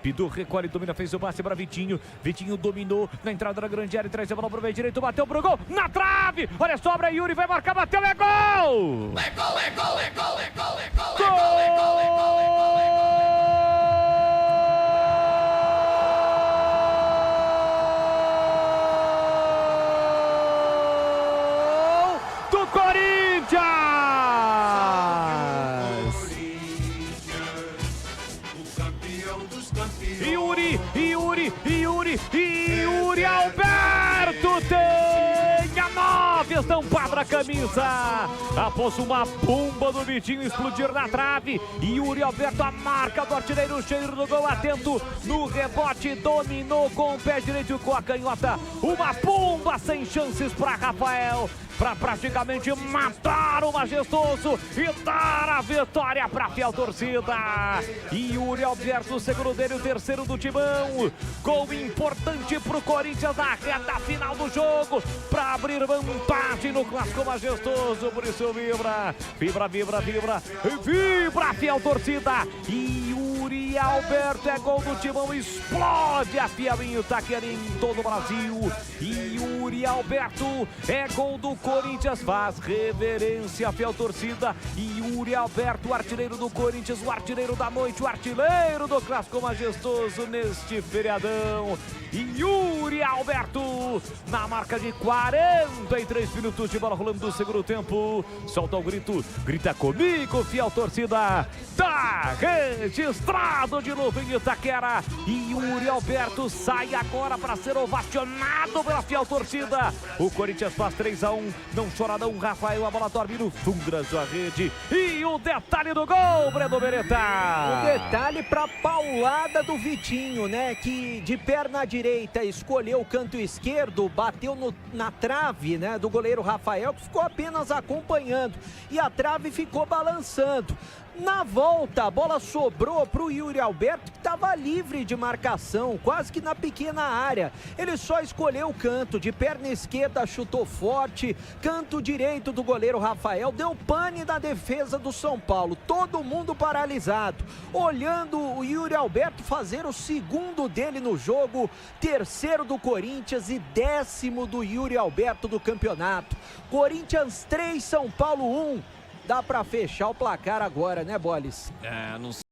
Pidu recolhe, domina, fez o passe para Vitinho. Vitinho dominou na entrada da grande área, traz a bola pro meio direito, bateu pro gol, na trave! Olha, sobra, Yuri vai marcar, bateu, é gol! É gol, é gol, é gol, é gol, é gol, é gol, é gol, é gol, é gol, é gol! Do Corinthians! Yuri Alberto tem a 9 estampada na camisa. Após uma bomba do Vitinho explodir na trave, Yuri Alberto, a marca do artilheiro, cheiro do gol, atento no rebote, dominou com o pé direito e com a canhota. Uma bomba sem chances para Rafael, para praticamente matar o Majestoso e dar a vitória para a fiel torcida. Yuri Alberto, o segundo dele, o terceiro do Timão. Gol importante para o Corinthians na reta final do jogo, para abrir vantagem no Clássico Majestoso. Por isso vibra, vibra, vibra, vibra, vibra a fiel torcida. Yuri Alberto é gol do Timão, explode a fiel em Itaquera, em todo o Brasil. Yuri Alberto é gol do Corinthians, faz reverência à fiel torcida. Yuri Alberto, o artilheiro do Corinthians, o artilheiro da noite, o artilheiro do Clássico Majestoso neste feriadão. Yuri Alberto, na marca de 43 minutos de bola rolando do segundo tempo. Solta o grito, grita comigo, fiel torcida. Tá registrado de novo em Itaquera. Yuri Alberto sai agora para ser ovacionado pela fiel torcida. O Corinthians faz 3-1. Não chora não, Rafael, a bola dorme no fundo da sua rede. E o detalhe do gol, Breno Beretta. O detalhe para paulada do Vitinho, né? Que de perna direita escolheu o canto esquerdo, bateu na trave, né? Do goleiro Rafael, que ficou apenas acompanhando. E a trave ficou balançando. Na volta, a bola sobrou para o Yuri Alberto, que estava livre de marcação, quase que na pequena área. Ele só escolheu o canto, de perna esquerda chutou forte, canto direito do goleiro Rafael, deu pane na defesa do São Paulo. Todo mundo paralisado, olhando o Yuri Alberto fazer o segundo dele no jogo, terceiro do Corinthians e 10º do Yuri Alberto do campeonato. Corinthians 3, São Paulo 1. Dá pra fechar o placar agora, né, Boles? Não sei.